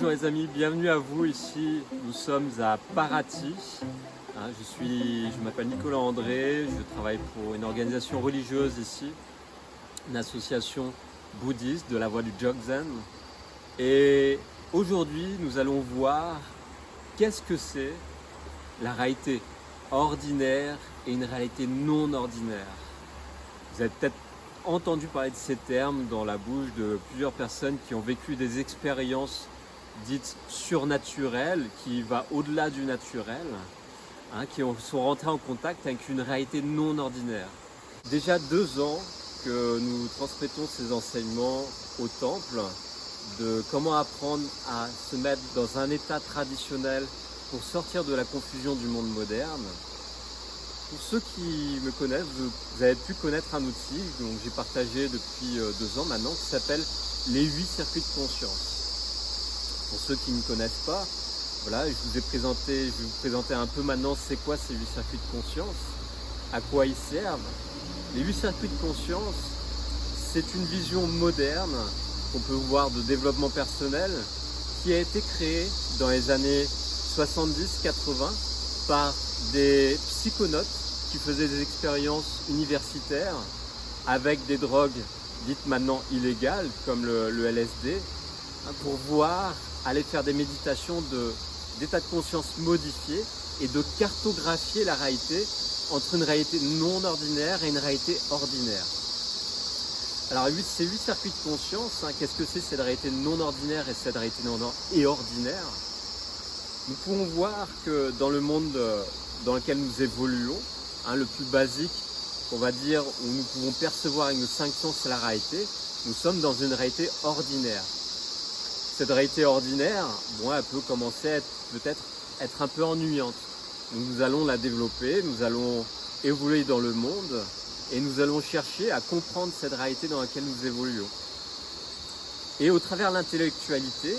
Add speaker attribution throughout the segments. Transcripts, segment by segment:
Speaker 1: Bonjour les amis, bienvenue à vous ici. Nous sommes à Paraty. Je m'appelle Nicolas André, je travaille pour une organisation religieuse ici, une association bouddhiste de la voie du Dzogchen. Et aujourd'hui, nous allons voir qu'est-ce que c'est la réalité ordinaire et une réalité non ordinaire. Vous avez peut-être entendu parler de ces termes dans la bouche de plusieurs personnes qui ont vécu des expériences dites surnaturelles, qui va au-delà du naturel, sont rentrées en contact avec une réalité non ordinaire. Déjà 2 ans que nous transmettons ces enseignements au temple, de comment apprendre à se mettre dans un état traditionnel pour sortir de la confusion du monde moderne. Pour ceux qui me connaissent, vous avez pu connaître un outil dont j'ai partagé depuis 2 ans maintenant, qui s'appelle les 8 circuits de conscience. Pour ceux qui ne connaissent pas, voilà, je vais vous présenter un peu maintenant c'est quoi ces 8 circuits de conscience, à quoi ils servent. Les 8 circuits de conscience, c'est une vision moderne qu'on peut voir de développement personnel qui a été créée dans les années 70-80 par des psychonautes qui faisaient des expériences universitaires avec des drogues dites maintenant illégales comme le LSD, pour aller faire des méditations d'état de conscience modifié et de cartographier la réalité entre une réalité non ordinaire et une réalité ordinaire. Alors ces 8 circuits de conscience, qu'est-ce que c'est cette réalité non ordinaire et cette réalité ordinaire? Nous pouvons voir que dans le monde dans lequel nous évoluons, le plus basique, on va dire, où nous pouvons percevoir avec nos 5 sens la réalité, nous sommes dans une réalité ordinaire. Cette réalité ordinaire, elle peut commencer à peut-être être un peu ennuyante. Nous allons la développer, nous allons évoluer dans le monde et nous allons chercher à comprendre cette réalité dans laquelle nous évoluons. Et au travers de l'intellectualité,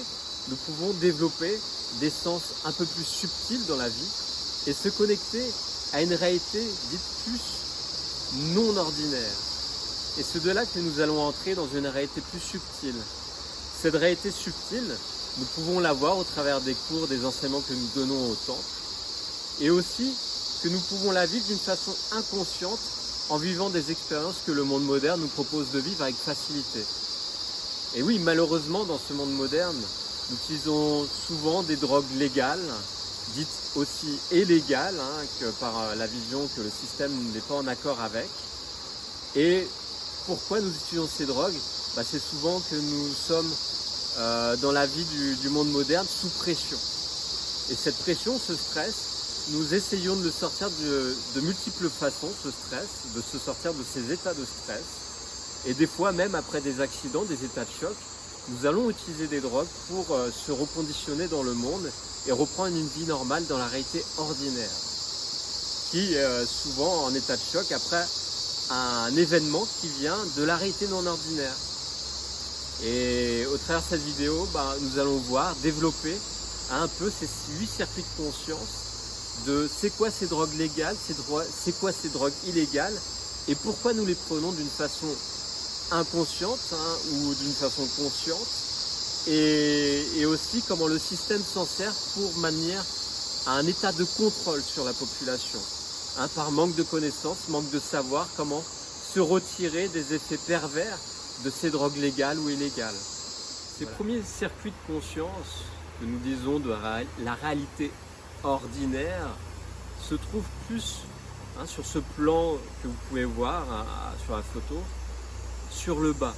Speaker 1: nous pouvons développer des sens un peu plus subtils dans la vie et se connecter à une réalité dite plus non ordinaire. Et c'est de là que nous allons entrer dans une réalité plus subtile. Cette réalité subtile, nous pouvons la voir au travers des cours, des enseignements que nous donnons au temple, et aussi que nous pouvons la vivre d'une façon inconsciente en vivant des expériences que le monde moderne nous propose de vivre avec facilité. Et oui, malheureusement, dans ce monde moderne, nous utilisons souvent des drogues légales, dites aussi illégales, que par la vision que le système n'est pas en accord avec. Et pourquoi nous utilisons ces drogues? C'est souvent que nous sommes dans la vie du monde moderne sous pression. Et cette pression, ce stress, nous essayons de le sortir de multiples façons, ce stress, de se sortir de ces états de stress. Et des fois, même après des accidents, des états de choc, nous allons utiliser des drogues pour se reconditionner dans le monde et reprendre une vie normale dans la réalité ordinaire, qui souvent en état de choc après un événement qui vient de la réalité non ordinaire. Et au travers de cette vidéo, nous allons développer un peu ces 8 circuits de conscience de c'est quoi ces drogues légales, c'est quoi ces drogues illégales et pourquoi nous les prenons d'une façon inconsciente ou d'une façon consciente, et aussi comment le système s'en sert pour maintenir un état de contrôle sur la population, par manque de connaissances, manque de savoir comment se retirer des effets pervers de ces drogues légales ou illégales. Ces premiers circuits de conscience que nous disons de la réalité ordinaire se trouvent plus sur ce plan que vous pouvez voir sur la photo, sur le bas.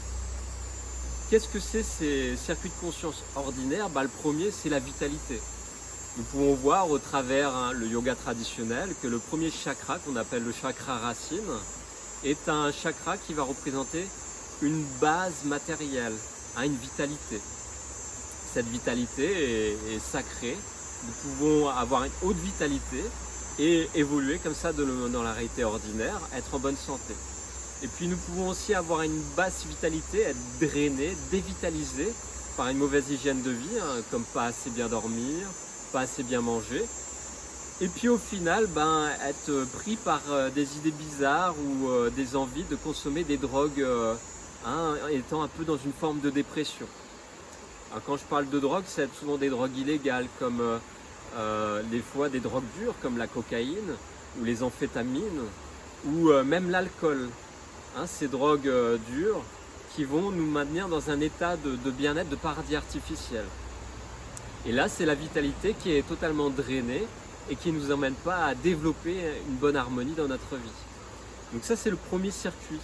Speaker 1: Qu'est-ce que c'est ces circuits de conscience ordinaires? Le premier, c'est la vitalité. Nous pouvons voir au travers le yoga traditionnel que le premier chakra, qu'on appelle le chakra racine, est un chakra qui va représenter une base matérielle, une vitalité. Cette vitalité est sacrée. Nous pouvons avoir une haute vitalité et évoluer comme ça dans la réalité ordinaire, être en bonne santé. Et puis nous pouvons aussi avoir une basse vitalité, être drainé, dévitalisé par une mauvaise hygiène de vie, comme pas assez bien dormir, pas assez bien manger. Et puis au final, être pris par des idées bizarres ou des envies de consommer des drogues, étant un peu dans une forme de dépression. Alors, quand je parle de drogue, c'est souvent des drogues illégales, comme des fois des drogues dures, comme la cocaïne, ou les amphétamines, ou même l'alcool. Hein, ces drogues dures qui vont nous maintenir dans un état de bien-être, de paradis artificiel. Et là, c'est la vitalité qui est totalement drainée et qui ne nous emmène pas à développer une bonne harmonie dans notre vie. Donc ça, c'est le premier circuit.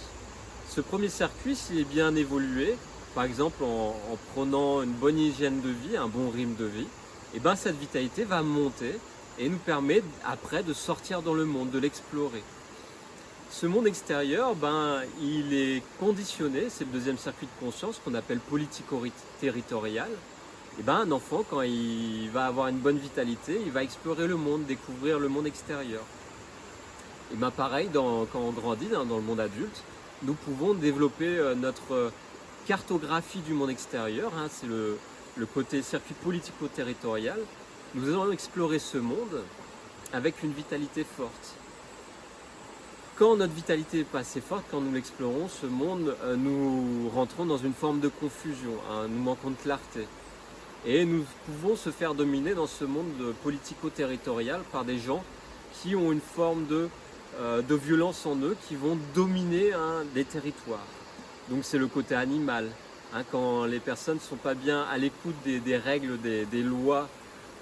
Speaker 1: Ce premier circuit, s'il est bien évolué, par exemple en prenant une bonne hygiène de vie, un bon rythme de vie, et ben cette vitalité va monter et nous permet après de sortir dans le monde, de l'explorer. Ce monde extérieur, il est conditionné, c'est le deuxième circuit de conscience qu'on appelle politico-territorial. Et un enfant, quand il va avoir une bonne vitalité, il va explorer le monde, découvrir le monde extérieur. Et pareil, quand on grandit dans le monde adulte, nous pouvons développer notre cartographie du monde extérieur, hein, c'est le côté circuit politico-territorial. Nous allons explorer ce monde avec une vitalité forte. Quand notre vitalité n'est pas assez forte, quand nous l'explorons, ce monde, nous rentrons dans une forme de confusion, hein, nous manquons de clarté. Et nous pouvons se faire dominer dans ce monde politico-territorial par des gens qui ont une forme de violence en eux, qui vont dominer des territoires. Donc c'est le côté animal. Hein, quand les personnes ne sont pas bien à l'écoute des règles, des lois,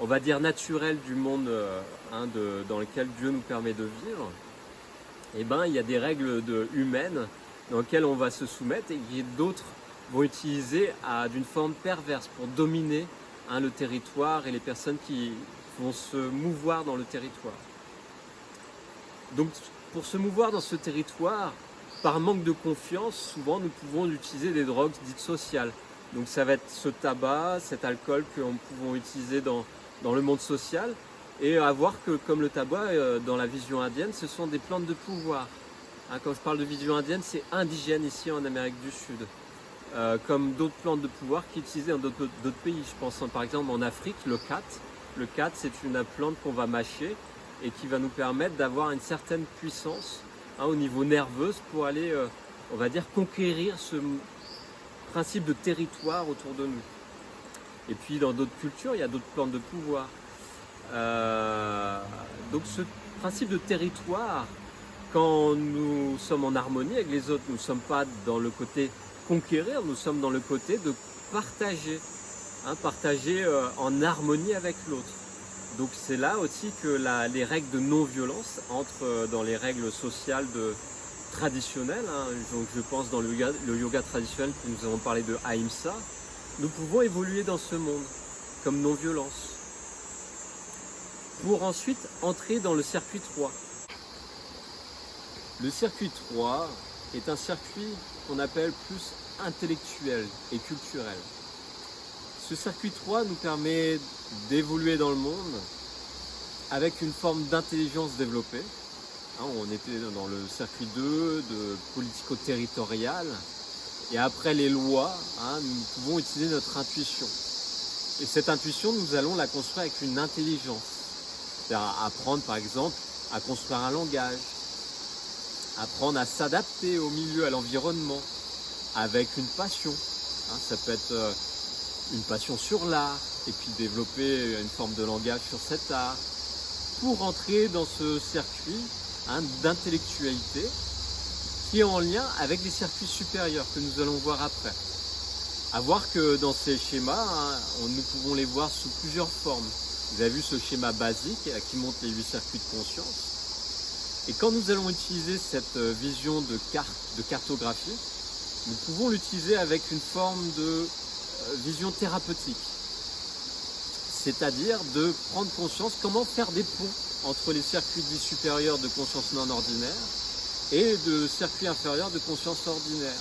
Speaker 1: on va dire naturelles du monde dans lequel Dieu nous permet de vivre, il y a des règles humaines dans lesquelles on va se soumettre et d'autres vont utiliser d'une forme perverse pour dominer le territoire et les personnes qui vont se mouvoir dans le territoire. Donc pour se mouvoir dans ce territoire, par manque de confiance, souvent nous pouvons utiliser des drogues dites sociales. Donc ça va être ce tabac, cet alcool que nous pouvons utiliser dans le monde social. Et à voir que comme le tabac, dans la vision indienne, ce sont des plantes de pouvoir. Hein, quand je parle de vision indienne, c'est indigène ici en Amérique du Sud. Comme d'autres plantes de pouvoir qui sont utilisées dans d'autres pays. Je pense par exemple en Afrique, le khat. Le khat, c'est une plante qu'on va mâcher et qui va nous permettre d'avoir une certaine puissance au niveau nerveux pour aller, on va dire, conquérir ce principe de territoire autour de nous. Et puis dans d'autres cultures, il y a d'autres plantes de pouvoir. Donc ce principe de territoire, quand nous sommes en harmonie avec les autres, nous ne sommes pas dans le côté conquérir, nous sommes dans le côté de partager, partager en harmonie avec l'autre. Donc c'est là aussi que les règles de non-violence entrent dans les règles sociales traditionnelles. Donc je pense dans le yoga traditionnel que nous avons parlé de Ahimsa, nous pouvons évoluer dans ce monde comme non-violence. Pour ensuite entrer dans le circuit 3. Le circuit 3 est un circuit qu'on appelle plus intellectuel et culturel. Ce circuit 3 nous permet d'évoluer dans le monde avec une forme d'intelligence développée. On était dans le circuit 2 de politico-territorial et après les lois, nous pouvons utiliser notre intuition. Et cette intuition, nous allons la construire avec une intelligence. C'est-à-dire apprendre par exemple à construire un langage, apprendre à s'adapter au milieu, à l'environnement, avec une passion. Ça peut être une passion sur l'art, et puis développer une forme de langage sur cet art, pour entrer dans ce circuit d'intellectualité qui est en lien avec les circuits supérieurs que nous allons voir après. À voir que dans ces schémas, nous pouvons les voir sous plusieurs formes. Vous avez vu ce schéma basique qui montre les 8 circuits de conscience. Et quand nous allons utiliser cette vision de cartographie, nous pouvons l'utiliser avec une forme de vision thérapeutique. C'est-à-dire de prendre conscience comment faire des ponts entre les circuits dits supérieurs de conscience non ordinaire et de circuits inférieurs de conscience ordinaire.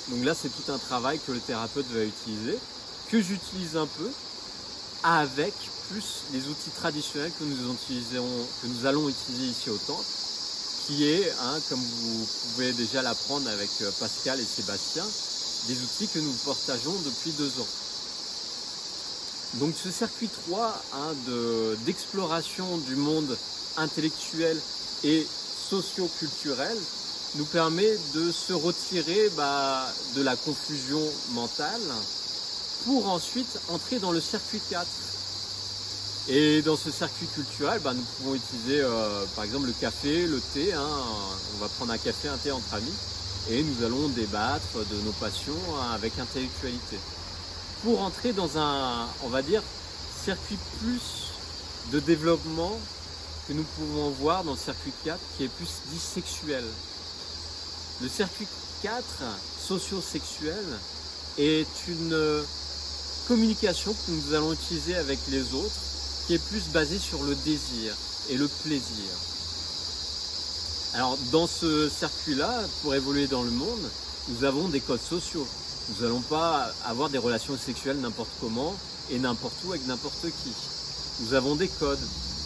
Speaker 1: Donc là, c'est tout un travail que le thérapeute va utiliser, que j'utilise un peu, avec plus les outils traditionnels que nous allons utiliser ici au temple, qui est, comme vous pouvez déjà l'apprendre avec Pascal et Sébastien, des outils que nous partageons depuis 2 ans. Donc ce circuit 3 d'exploration du monde intellectuel et socio-culturel nous permet de se retirer de la confusion mentale pour ensuite entrer dans le circuit 4. Et dans ce circuit culturel, nous pouvons utiliser par exemple le café, le thé. On va prendre un café, un thé entre amis et nous allons débattre de nos passions avec intellectualité. Pour entrer dans un, on va dire, circuit plus de développement que nous pouvons voir dans le circuit 4 qui est plus dit sexuel. Le circuit 4, socio-sexuel, est une communication que nous allons utiliser avec les autres qui est plus basée sur le désir et le plaisir. Alors dans ce circuit-là, pour évoluer dans le monde, nous avons des codes sociaux. Nous n'allons pas avoir des relations sexuelles n'importe comment et n'importe où avec n'importe qui. Nous avons des codes,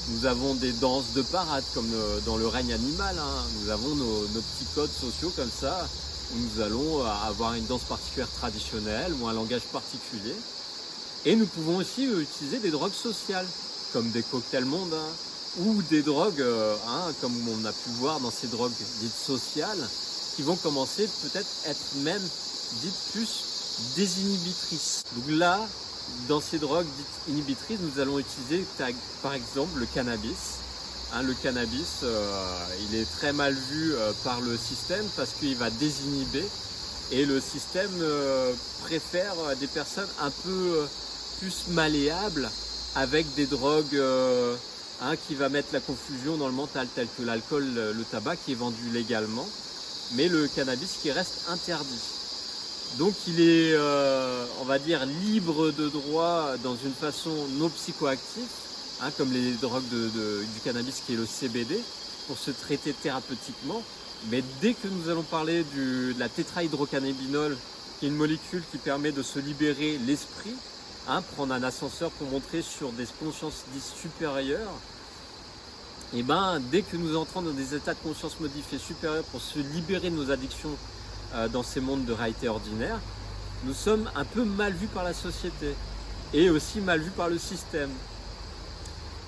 Speaker 1: nous avons des danses de parade comme dans le règne animal. Nous avons nos petits codes sociaux comme ça, où nous allons avoir une danse particulière traditionnelle ou un langage particulier. Et nous pouvons aussi utiliser des drogues sociales, comme des cocktails mondes, ou des drogues, comme on a pu voir dans ces drogues dites sociales, qui vont commencer peut-être être même dites plus désinhibitrices. Donc là, dans ces drogues dites inhibitrices, nous allons utiliser par exemple le cannabis. Le cannabis, il est très mal vu par le système parce qu'il va désinhiber et le système préfère des personnes un peu plus malléables avec des drogues qui va mettre la confusion dans le mental, telles que l'alcool, le tabac qui est vendu légalement, mais le cannabis qui reste interdit. Donc il est, on va dire, libre de droit dans une façon non psychoactive, comme les drogues du cannabis qui est le CBD, pour se traiter thérapeutiquement. Mais dès que nous allons parler de la tétrahydrocannabinol, qui est une molécule qui permet de se libérer l'esprit, prendre un ascenseur pour monter sur des consciences dites supérieures, et dès que nous entrons dans des états de conscience modifiés supérieurs pour se libérer de nos addictions dans ces mondes de réalité ordinaire, nous sommes un peu mal vus par la société et aussi mal vus par le système.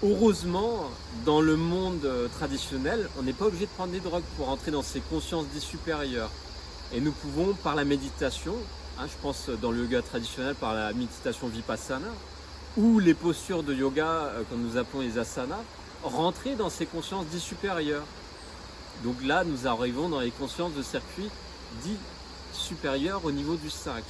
Speaker 1: Heureusement, dans le monde traditionnel, on n'est pas obligé de prendre des drogues pour entrer dans ces consciences dites supérieures. Et nous pouvons, par la méditation, je pense dans le yoga traditionnel par la méditation vipassana, ou les postures de yoga, comme nous appelons les asanas, rentrer dans ces consciences dites supérieures. Donc là, nous arrivons dans les consciences de circuits dits supérieurs au niveau du 5.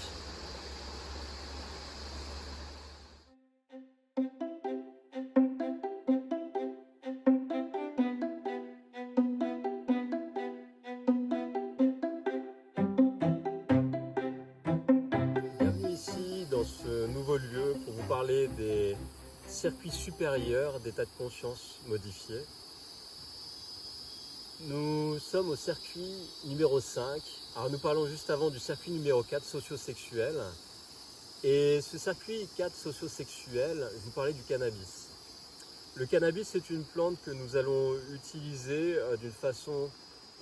Speaker 1: Bienvenue ici dans ce nouveau lieu pour vous parler des circuits supérieurs d'état de conscience modifiés. Nous sommes au circuit numéro 5. Alors nous parlons juste avant du circuit numéro 4 socio-sexuel. Et ce circuit 4 socio-sexuel, je vous parlais du cannabis. Le cannabis est une plante que nous allons utiliser d'une façon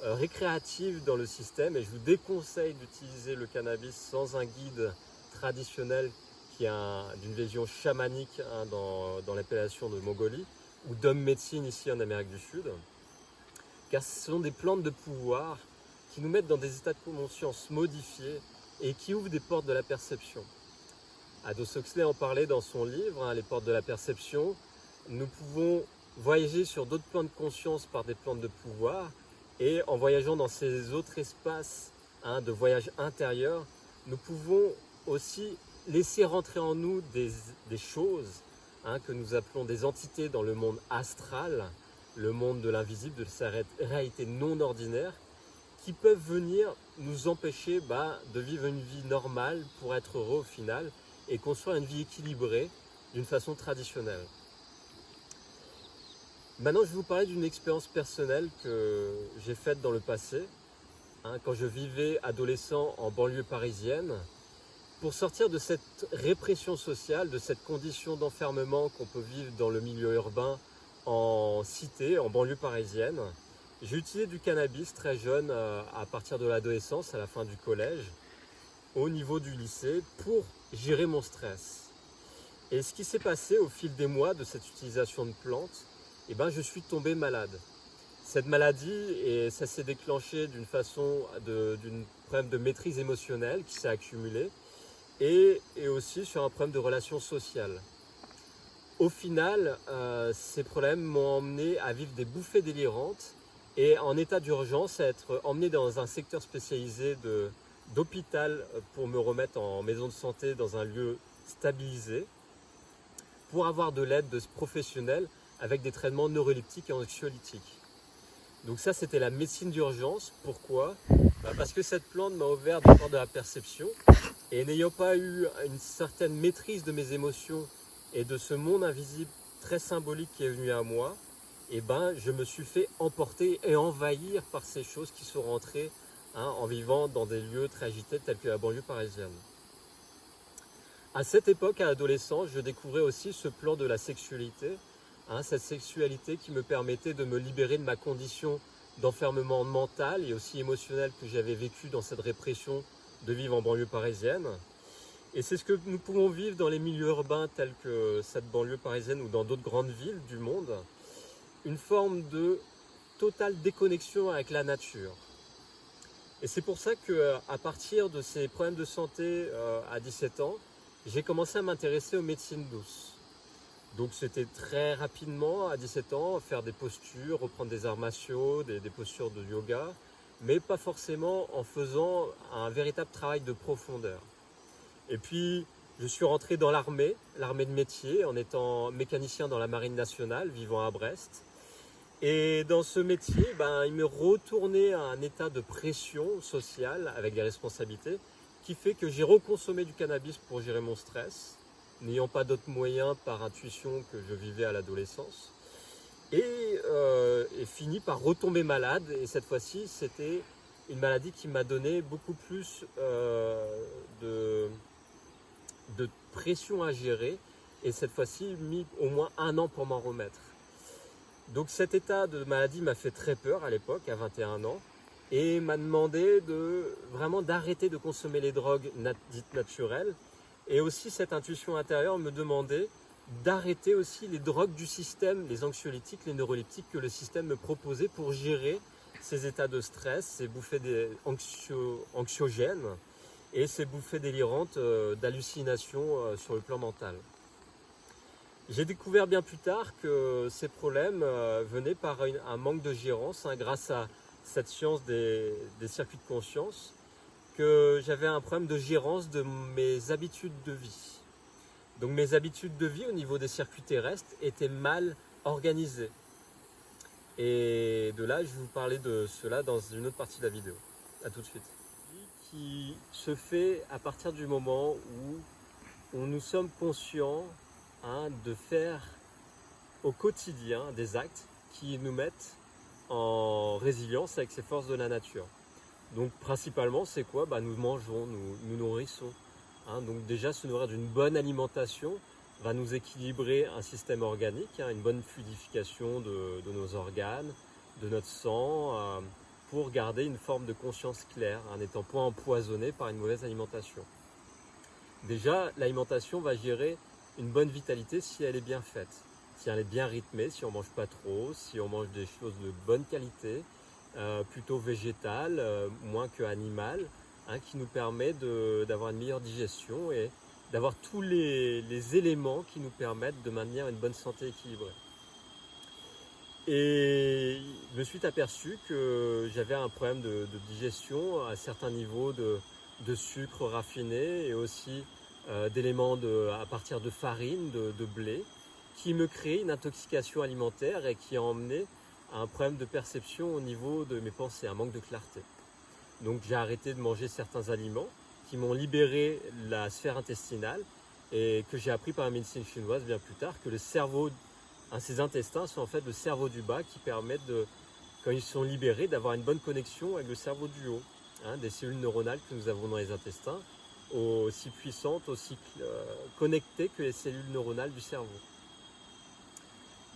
Speaker 1: récréative dans le système et je vous déconseille d'utiliser le cannabis sans un guide traditionnel qui est d'une vision chamanique dans l'appellation de Mongolie ou d'homme médecine ici en Amérique du Sud. Car ce sont des plantes de pouvoir qui nous mettent dans des états de conscience modifiés et qui ouvrent des portes de la perception. Aldous Huxley en parlait dans son livre, Les portes de la perception. Nous pouvons voyager sur d'autres plans de conscience par des plantes de pouvoir et en voyageant dans ces autres espaces de voyage intérieur, nous pouvons aussi laisser rentrer en nous des choses que nous appelons des entités dans le monde astral, le monde de l'invisible, de sa réalité non ordinaire, qui peuvent venir nous empêcher de vivre une vie normale pour être heureux au final et construire une vie équilibrée d'une façon traditionnelle. Maintenant, je vais vous parler d'une expérience personnelle que j'ai faite dans le passé, quand je vivais adolescent en banlieue parisienne. Pour sortir de cette répression sociale, de cette condition d'enfermement qu'on peut vivre dans le milieu urbain, en cité, en banlieue parisienne, j'ai utilisé du cannabis très jeune, à partir de l'adolescence, à la fin du collège, au niveau du lycée, pour gérer mon stress. Et ce qui s'est passé au fil des mois de cette utilisation de plantes, je suis tombé malade. Cette maladie, ça s'est déclenché d'une façon, d'un problème de maîtrise émotionnelle qui s'est accumulé. et aussi sur un problème de relations sociales. Au final, ces problèmes m'ont emmené à vivre des bouffées délirantes et en état d'urgence à être emmené dans un secteur spécialisé d'hôpital pour me remettre en maison de santé dans un lieu stabilisé pour avoir de l'aide de professionnels avec des traitements neuroleptiques et anxiolytiques. Donc ça, c'était la médecine d'urgence. Pourquoi ? Parce que cette plante m'a ouvert des portes de la perception et n'ayant pas eu une certaine maîtrise de mes émotions et de ce monde invisible très symbolique qui est venu à moi, je me suis fait emporter et envahir par ces choses qui sont rentrées en vivant dans des lieux très agités tels que la banlieue parisienne. À cette époque, à l'adolescence, je découvrais aussi ce plan de la sexualité, cette sexualité qui me permettait de me libérer de ma condition d'enfermement mental et aussi émotionnel que j'avais vécu dans cette répression de vivre en banlieue parisienne. Et c'est ce que nous pouvons vivre dans les milieux urbains tels que cette banlieue parisienne ou dans d'autres grandes villes du monde, une forme de totale déconnexion avec la nature. Et c'est pour ça qu'à partir de ces problèmes de santé à 17 ans, j'ai commencé à m'intéresser aux médecines douces. Donc c'était très rapidement, à 17 ans, faire des postures, reprendre des arts martiaux, des postures de yoga, mais pas forcément en faisant un véritable travail de profondeur. Et puis, je suis rentré dans l'armée de métier, en étant mécanicien dans la marine nationale, vivant à Brest. Et dans ce métier, il me retournait à un état de pression sociale avec des responsabilités qui fait que j'ai reconsommé du cannabis pour gérer mon stress, n'ayant pas d'autres moyens par intuition que je vivais à l'adolescence. Et fini par retomber malade. Et cette fois-ci, c'était une maladie qui m'a donné beaucoup plus de pression à gérer. Et cette fois-ci, mis au moins 1 an pour m'en remettre. Donc cet état de maladie m'a fait très peur à l'époque, à 21 ans, et m'a demandé vraiment d'arrêter de consommer les drogues dites naturelles. Et aussi cette intuition intérieure me demandait d'arrêter aussi les drogues du système, les anxiolytiques, les neuroleptiques que le système me proposait pour gérer ces états de stress, ces bouffées anxiogènes et ces bouffées délirantes d'hallucinations sur le plan mental. J'ai découvert bien plus tard que ces problèmes venaient par un manque de gérance, grâce à cette science des circuits de conscience, que j'avais un problème de gérance de mes habitudes de vie. Donc mes habitudes de vie au niveau des circuits terrestres étaient mal organisées. Et de là, je vais vous parler de cela dans une autre partie de la vidéo. A tout de suite. Qui se fait à partir du moment où nous sommes conscients de faire au quotidien des actes qui nous mettent en résilience avec ces forces de la nature. Donc principalement, c'est quoi ? Nous mangeons, nous nourrissons. Donc déjà, se nourrir d'une bonne alimentation va nous équilibrer un système organique, une bonne fluidification de nos organes, de notre sang, pour garder une forme de conscience claire, n'étant point empoisonné par une mauvaise alimentation. Déjà, l'alimentation va gérer une bonne vitalité si elle est bien faite, si elle est bien rythmée, si on ne mange pas trop, si on mange des choses de bonne qualité, plutôt végétales, moins que animales, qui nous permet d'avoir une meilleure digestion et d'avoir tous les éléments qui nous permettent de maintenir une bonne santé équilibrée. Et je me suis aperçu que j'avais un problème de digestion à certains niveaux de sucre raffiné et aussi d'éléments à partir de farine, de blé, qui me créaient une intoxication alimentaire et qui a emmené à un problème de perception au niveau de mes pensées, un manque de clarté. Donc j'ai arrêté de manger certains aliments qui m'ont libéré la sphère intestinale et que j'ai appris par la médecine chinoise bien plus tard que le cerveau, ces intestins sont en fait le cerveau du bas qui permettent, quand ils sont libérés, d'avoir une bonne connexion avec le cerveau du haut. Des cellules neuronales que nous avons dans les intestins, aussi puissantes, aussi connectées que les cellules neuronales du cerveau.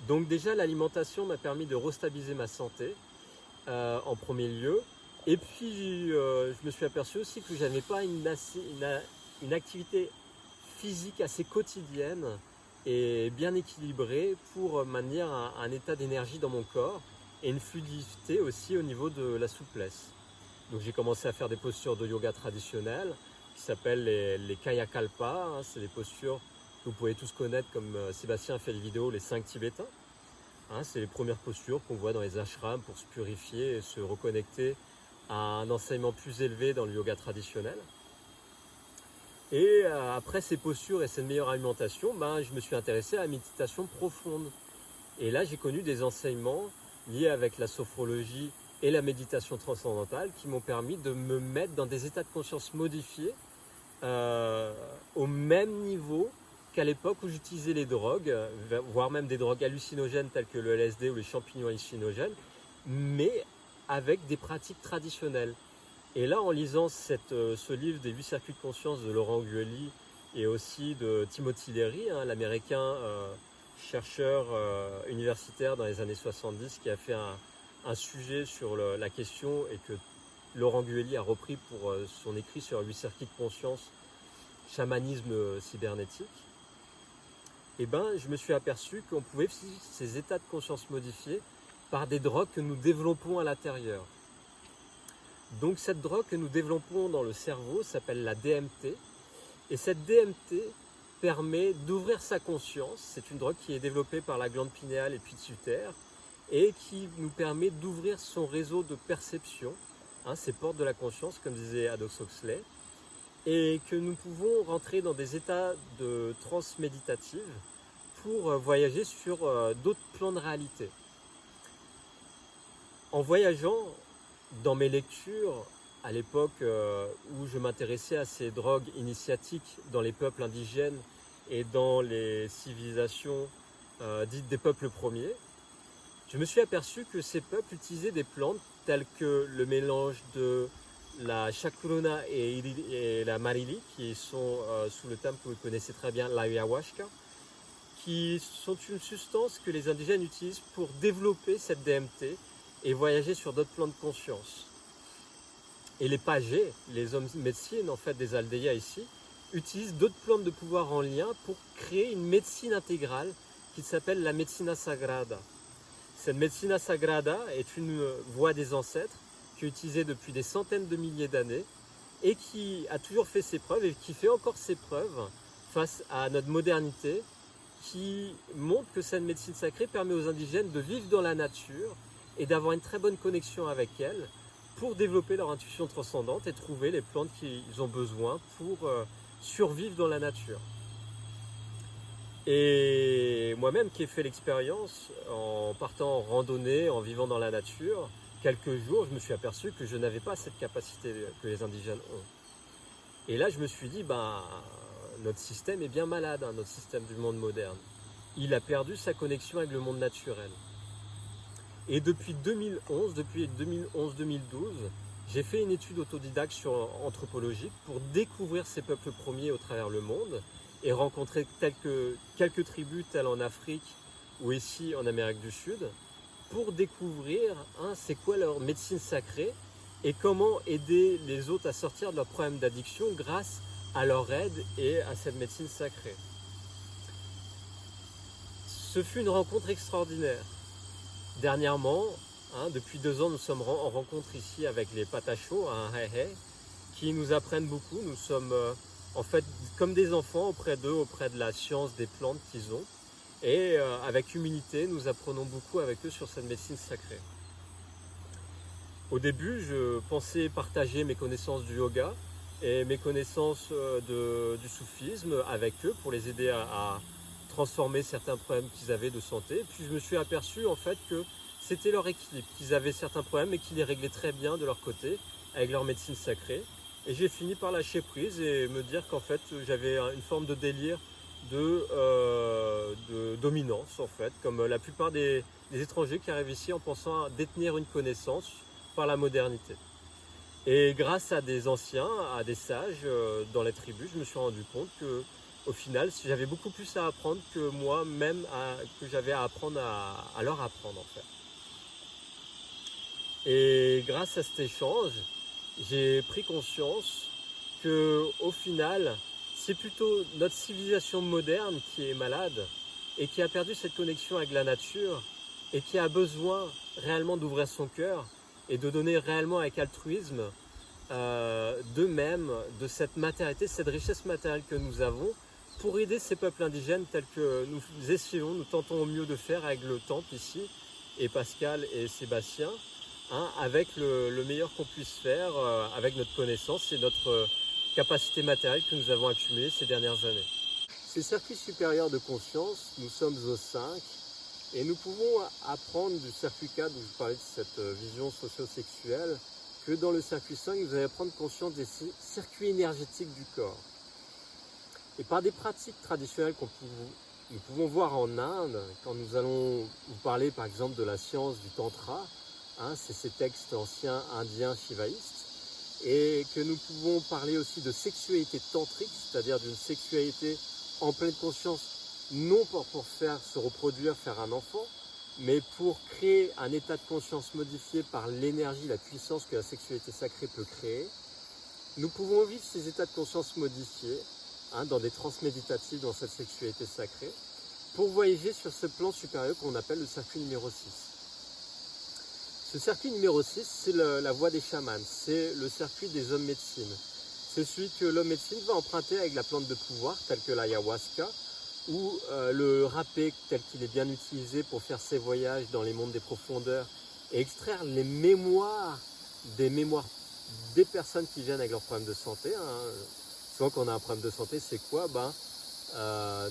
Speaker 1: Donc déjà l'alimentation m'a permis de restabiliser ma santé en premier lieu. Et puis, je me suis aperçu aussi que je n'avais pas une activité physique assez quotidienne et bien équilibrée pour maintenir un état d'énergie dans mon corps et une fluidité aussi au niveau de la souplesse. Donc j'ai commencé à faire des postures de yoga traditionnelles, qui s'appellent les Kayakalpa. Hein, c'est des postures que vous pouvez tous connaître, comme Sébastien a fait les vidéos, les 5 Tibétains. Hein, c'est les premières postures qu'on voit dans les ashrams pour se purifier et se reconnecter à un enseignement plus élevé dans le yoga traditionnel. Et après ces postures et cette meilleure alimentation, je me suis intéressé à la méditation profonde. Et là, j'ai connu des enseignements liés avec la sophrologie et la méditation transcendantale qui m'ont permis de me mettre dans des états de conscience modifiés au même niveau qu'à l'époque où j'utilisais les drogues, voire même des drogues hallucinogènes telles que le LSD ou les champignons hallucinogènes, mais avec des pratiques traditionnelles. Et là, en lisant ce livre des 8 circuits de conscience de Laurent Guely et aussi de Timothy Leary, hein, l'américain chercheur universitaire dans les années 70 qui a fait un sujet sur la question et que Laurent Guely a repris pour son écrit sur 8 circuits de conscience, chamanisme cybernétique, je me suis aperçu qu'on pouvait vivre ces états de conscience modifiés par des drogues que nous développons à l'intérieur. Donc cette drogue que nous développons dans le cerveau s'appelle la DMT. Et cette DMT permet d'ouvrir sa conscience. C'est une drogue qui est développée par la glande pinéale et pituitaire et qui nous permet d'ouvrir son réseau de perception, hein, ces portes de la conscience, comme disait Aldous Huxley, et que nous pouvons rentrer dans des états de transe méditative pour voyager sur d'autres plans de réalité. En voyageant dans mes lectures, à l'époque où je m'intéressais à ces drogues initiatiques dans les peuples indigènes et dans les civilisations dites des peuples premiers, je me suis aperçu que ces peuples utilisaient des plantes telles que le mélange de la chacruna et la marili, qui sont sous le terme que vous connaissez très bien, l'ayahuasca, qui sont une substance que les indigènes utilisent pour développer cette DMT et voyager sur d'autres plans de conscience. Et les pagés, les hommes médecines en fait des Aldéas ici, utilisent d'autres plantes de pouvoir en lien pour créer une médecine intégrale qui s'appelle la Medicina Sagrada. Cette Medicina Sagrada est une voie des ancêtres qui est utilisée depuis des centaines de milliers d'années et qui a toujours fait ses preuves et qui fait encore ses preuves face à notre modernité, qui montre que cette médecine sacrée permet aux indigènes de vivre dans la nature et d'avoir une très bonne connexion avec elle pour développer leur intuition transcendante et trouver les plantes qu'ils ont besoin pour survivre dans la nature. Et moi-même qui ai fait l'expérience en partant en randonnée, en vivant dans la nature, quelques jours, je me suis aperçu que je n'avais pas cette capacité que les indigènes ont. Et là, je me suis dit, notre système est bien malade, hein, notre système du monde moderne. Il a perdu sa connexion avec le monde naturel. Et depuis 2011-2012, j'ai fait une étude autodidacte anthropologique pour découvrir ces peuples premiers au travers le monde et rencontrer quelques tribus telles en Afrique ou ici en Amérique du Sud pour découvrir c'est quoi leur médecine sacrée et comment aider les autres à sortir de leurs problèmes d'addiction grâce à leur aide et à cette médecine sacrée. Ce fut une rencontre extraordinaire. Dernièrement, depuis 2 ans, nous sommes en rencontre ici avec les Patachos à Hei, qui nous apprennent beaucoup. Nous sommes en fait comme des enfants auprès d'eux, auprès de la science des plantes qu'ils ont. Et avec humilité, nous apprenons beaucoup avec eux sur cette médecine sacrée. Au début, je pensais partager mes connaissances du yoga et mes connaissances du soufisme avec eux pour les aider à transformer certains problèmes qu'ils avaient de santé. Puis je me suis aperçu en fait que c'était leur équilibre, qu'ils avaient certains problèmes et qu'ils les réglaient très bien de leur côté avec leur médecine sacrée. Et j'ai fini par lâcher prise et me dire qu'en fait j'avais une forme de délire de dominance en fait, comme la plupart des étrangers qui arrivent ici en pensant à détenir une connaissance par la modernité. Et grâce à des anciens, à des sages dans les tribus, je me suis rendu compte que au final, j'avais beaucoup plus à apprendre que moi-même que j'avais à apprendre à leur apprendre en fait. Et grâce à cet échange, j'ai pris conscience que au final, c'est plutôt notre civilisation moderne qui est malade et qui a perdu cette connexion avec la nature et qui a besoin réellement d'ouvrir son cœur et de donner réellement avec altruisme d'eux-mêmes, de cette matérialité, cette richesse matérielle que nous avons, pour aider ces peuples indigènes tels que nous essayons, nous tentons au mieux de faire avec le temple ici, et Pascal et Sébastien, hein, avec le meilleur qu'on puisse faire, avec notre connaissance et notre capacité matérielle que nous avons accumulée ces dernières années. Ces circuits supérieurs de conscience, nous sommes au 5, et nous pouvons apprendre du circuit 4, où je parlais de cette vision socio-sexuelle, que dans le circuit 5, vous allez prendre conscience des circuits énergétiques du corps. Et par des pratiques traditionnelles nous pouvons voir en Inde, quand nous allons vous parler par exemple de la science du Tantra, hein, c'est ces textes anciens indiens shivaïstes, et que nous pouvons parler aussi de sexualité tantrique, c'est-à-dire d'une sexualité en pleine conscience, non pas pour faire se reproduire, faire un enfant, mais pour créer un état de conscience modifié par l'énergie, la puissance que la sexualité sacrée peut créer. Nous pouvons vivre ces états de conscience modifiés, hein, dans des transes méditatives dans cette sexualité sacrée, pour voyager sur ce plan supérieur qu'on appelle le circuit numéro 6. Ce circuit numéro 6, c'est la voie des chamans, c'est le circuit des hommes médecine. C'est celui que l'homme médecine va emprunter avec la plante de pouvoir, telle que l'ayahuasca, ou le râpé tel qu'il est bien utilisé pour faire ses voyages dans les mondes des profondeurs et extraire les mémoires des personnes qui viennent avec leurs problèmes de santé. Hein. Souvent quand on a un problème de santé, c'est quoi?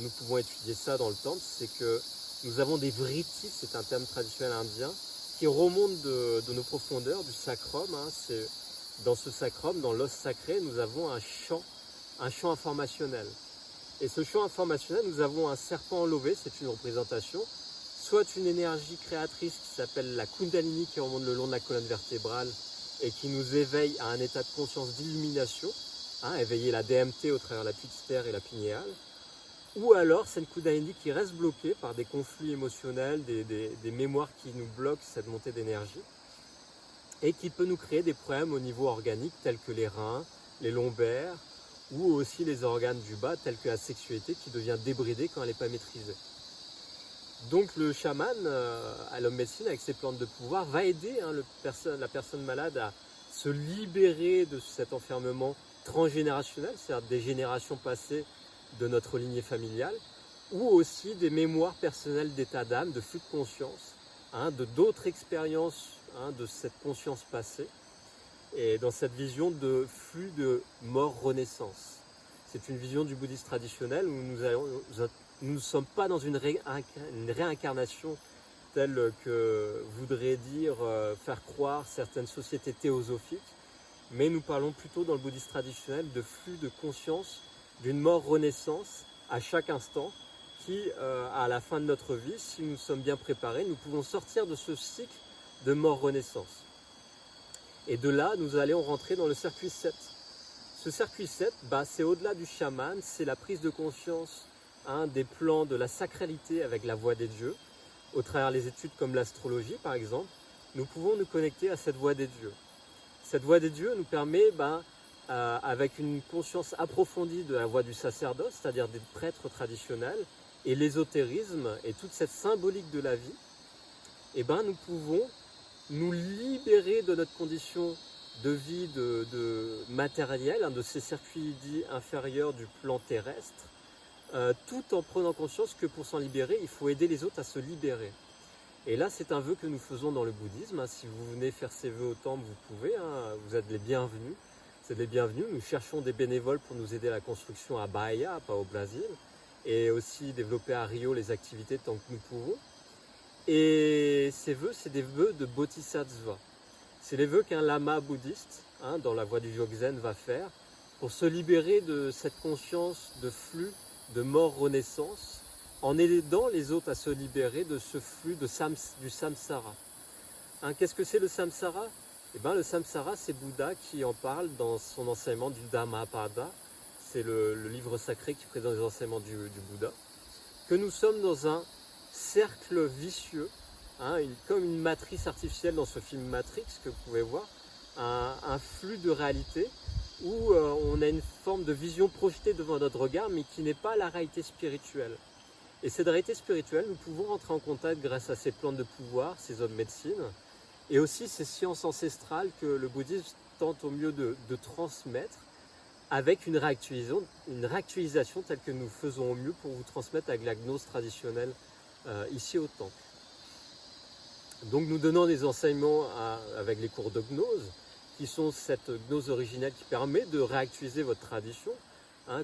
Speaker 1: Nous pouvons étudier ça dans le temple, c'est que nous avons des vrittis, c'est un terme traditionnel indien, qui remontent de nos profondeurs, du sacrum. Hein. Dans ce sacrum, dans l'os sacré, nous avons un champ informationnel. Et ce champ informationnel, nous avons un serpent enlevé, c'est une représentation, soit une énergie créatrice qui s'appelle la Kundalini qui remonte le long de la colonne vertébrale et qui nous éveille à un état de conscience d'illumination, hein, éveiller la DMT au travers de la pituitaire et la pinéale, ou alors c'est une Kundalini qui reste bloquée par des conflits émotionnels, des mémoires qui nous bloquent cette montée d'énergie et qui peut nous créer des problèmes au niveau organique tels que les reins, les lombaires, ou aussi les organes du bas, tels que la sexualité qui devient débridée quand elle n'est pas maîtrisée. Donc le chaman, à l'homme médecine, avec ses plantes de pouvoir, va aider la personne malade à se libérer de cet enfermement transgénérationnel, c'est-à-dire des générations passées de notre lignée familiale, ou aussi des mémoires personnelles d'état d'âme, de flux de conscience, hein, de d'autres expériences, hein, de cette conscience passée, et dans cette vision de flux de mort-renaissance. C'est une vision du bouddhisme traditionnel où nous ne sommes pas dans une réincarnation telle que voudrait dire faire croire certaines sociétés théosophiques, mais nous parlons plutôt dans le bouddhisme traditionnel de flux de conscience, d'une mort-renaissance à chaque instant qui, à la fin de notre vie, si nous sommes bien préparés, nous pouvons sortir de ce cycle de mort-renaissance. Et de là, nous allons rentrer dans le circuit 7. Ce circuit 7, c'est au-delà du chaman, c'est la prise de conscience, hein, des plans de la sacralité avec la voix des dieux. Au travers des études comme l'astrologie, par exemple, nous pouvons nous connecter à cette voix des dieux. Cette voix des dieux nous permet, avec une conscience approfondie de la voix du sacerdoce, c'est-à-dire des prêtres traditionnels, et l'ésotérisme et toute cette symbolique de la vie, nous pouvons nous libérer de notre condition de vie de matériel, hein, de ces circuits dits inférieurs du plan terrestre, tout en prenant conscience que pour s'en libérer, il faut aider les autres à se libérer. Et là, c'est un vœu que nous faisons dans le bouddhisme. Hein. Si vous venez faire ces vœux au temple, vous pouvez, hein, vous êtes les bienvenus. C'est les bienvenus. Nous cherchons des bénévoles pour nous aider à la construction à Bahia, pas au Brésil, et aussi développer à Rio les activités tant que nous pouvons. Et ces vœux, c'est des vœux de bodhisattva. C'est les vœux qu'un lama bouddhiste, hein, dans la voie du Jogzen, va faire pour se libérer de cette conscience de flux, de mort-renaissance, en aidant les autres à se libérer de ce flux du samsara. Hein, qu'est-ce que c'est le samsara? Le samsara, c'est Bouddha qui en parle dans son enseignement du Dhammapada. C'est le livre sacré qui présente les enseignements du Bouddha. Que nous sommes dans un cercle vicieux, hein, comme une matrice artificielle dans ce film Matrix que vous pouvez voir, un flux de réalité où on a une forme de vision projetée devant notre regard mais qui n'est pas la réalité spirituelle. Et cette réalité spirituelle, nous pouvons rentrer en contact grâce à ces plantes de pouvoir, ces hommes médecine, et aussi ces sciences ancestrales que le bouddhisme tente au mieux de transmettre avec une réactualisation telle que nous faisons au mieux pour vous transmettre avec la gnose traditionnelle ici au temple. Donc nous donnons des enseignements avec les cours de gnose, qui sont cette gnose originelle qui permet de réactualiser votre tradition,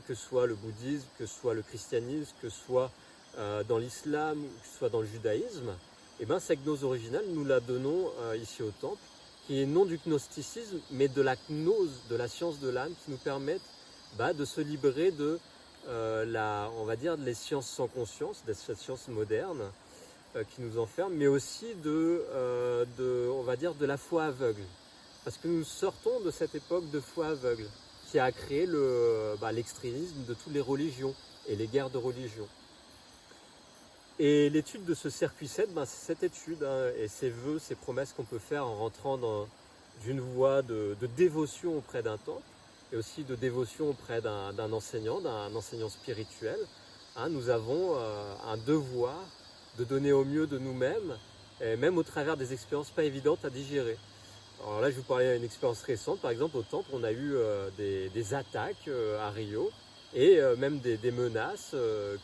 Speaker 1: que ce soit le bouddhisme, que ce soit le christianisme, que ce soit dans l'islam, que ce soit dans le judaïsme. Et bien cette gnose originale, nous la donnons ici au temple, qui est non du gnosticisme, mais de la gnose, de la science de l'âme, qui nous permettent de se libérer de, on va dire, des sciences sans conscience, de cette science moderne qui nous enferme, mais aussi on va dire, de la foi aveugle. Parce que nous sortons de cette époque de foi aveugle, qui a créé l'extrémisme de toutes les religions et les guerres de religion. Et l'étude de ce circuit 7, c'est cette étude et ces vœux, ces promesses qu'on peut faire en rentrant dans une voie de dévotion auprès d'un temple et aussi de dévotion auprès d'un enseignant spirituel. Nous avons un devoir de donner au mieux de nous-mêmes, et même au travers des expériences pas évidentes à digérer. Alors là, je vous parlais d'une expérience récente. Par exemple, au temple, on a eu des attaques à Rio. Et même des menaces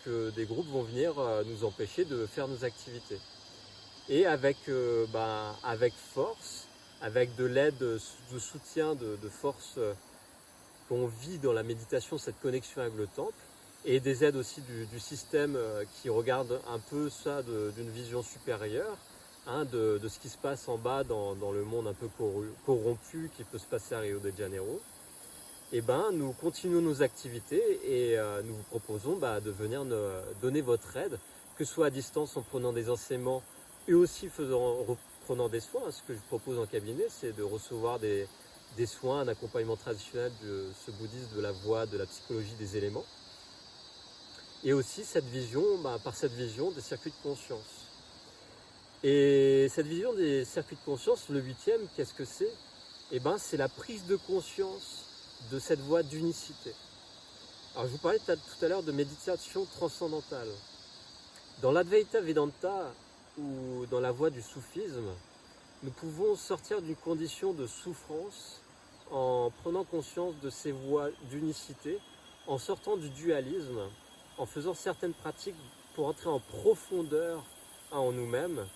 Speaker 1: que des groupes vont venir nous empêcher de faire nos activités. Et avec force, avec de l'aide, de soutien, de force qu'on vit dans la méditation, cette connexion avec le temple, et des aides aussi du système qui regarde un peu ça d'une vision supérieure, de ce qui se passe en bas dans le monde un peu corrompu qui peut se passer à Rio de Janeiro. Nous continuons nos activités et nous vous proposons de venir donner votre aide, que ce soit à distance en prenant des enseignements et aussi prenant des soins. Ce que je propose en cabinet, c'est de recevoir des soins, un accompagnement traditionnel de ce bouddhisme, de la voie, de la psychologie des éléments. Et aussi par cette vision des circuits de conscience. Et cette vision des circuits de conscience, le 8e, qu'est-ce que c'est ? C'est la prise de conscience de cette voie d'unicité. Alors je vous parlais tout à l'heure de méditation transcendantale. Dans l'Advaita Vedanta ou dans la voie du soufisme, nous pouvons sortir d'une condition de souffrance en prenant conscience de ces voies d'unicité, en sortant du dualisme, en faisant certaines pratiques pour entrer en profondeur en nous-mêmes.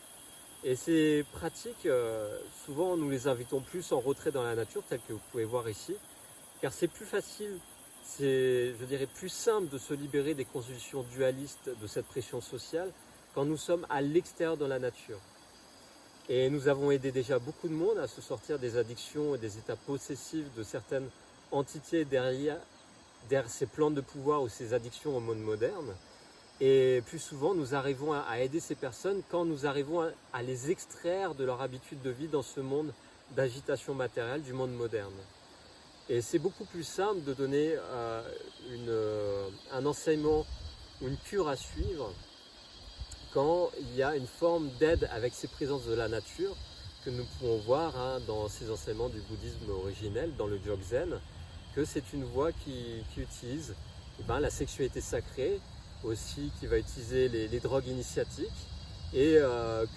Speaker 1: Et ces pratiques, souvent nous les invitons plus en retrait dans la nature, tel que vous pouvez voir ici, car c'est plus facile, c'est, je dirais, plus simple de se libérer des conditions dualistes de cette pression sociale quand nous sommes à l'extérieur de la nature. Et nous avons aidé déjà beaucoup de monde à se sortir des addictions et des états possessifs de certaines entités derrière ces plans de pouvoir ou ces addictions au monde moderne. Et plus souvent, nous arrivons à aider ces personnes quand nous arrivons à les extraire de leur habitude de vie dans ce monde d'agitation matérielle du monde moderne. Et c'est beaucoup plus simple de donner un enseignement ou une cure à suivre quand il y a une forme d'aide avec ces présences de la nature que nous pouvons voir dans ces enseignements du bouddhisme originel, dans le Dzogchen, que c'est une voie qui utilise la sexualité sacrée, aussi qui va utiliser les drogues initiatiques, et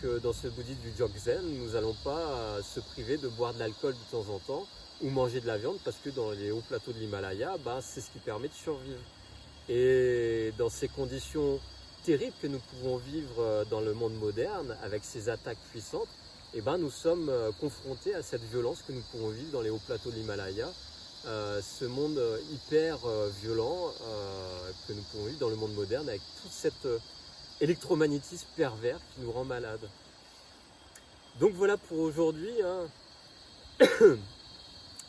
Speaker 1: que dans ce bouddhisme du Dzogchen, nous n'allons pas se priver de boire de l'alcool de temps en temps, ou manger de la viande, parce que dans les hauts plateaux de l'Himalaya, c'est ce qui permet de survivre. Et dans ces conditions terribles que nous pouvons vivre dans le monde moderne, avec ces attaques puissantes, nous sommes confrontés à cette violence que nous pouvons vivre dans les hauts plateaux de l'Himalaya, ce monde hyper violent que nous pouvons vivre dans le monde moderne, avec tout cet électromagnétisme pervers qui nous rend malades. Donc voilà pour aujourd'hui.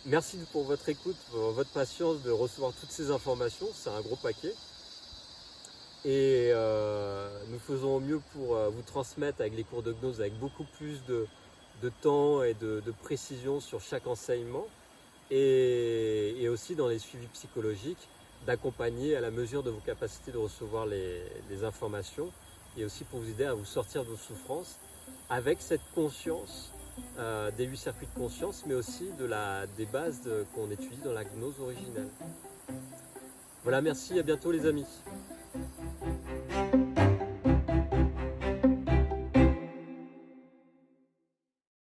Speaker 1: Merci pour votre écoute, pour votre patience de recevoir toutes ces informations, c'est un gros paquet. Et nous faisons au mieux pour vous transmettre avec les cours de gnose avec beaucoup plus de temps et de précision sur chaque enseignement. Et aussi dans les suivis psychologiques, d'accompagner à la mesure de vos capacités de recevoir les informations et aussi pour vous aider à vous sortir de vos souffrances avec cette conscience des 8 circuits de conscience, mais aussi des bases qu'on étudie dans la gnose originelle. Voilà, merci, à bientôt les amis.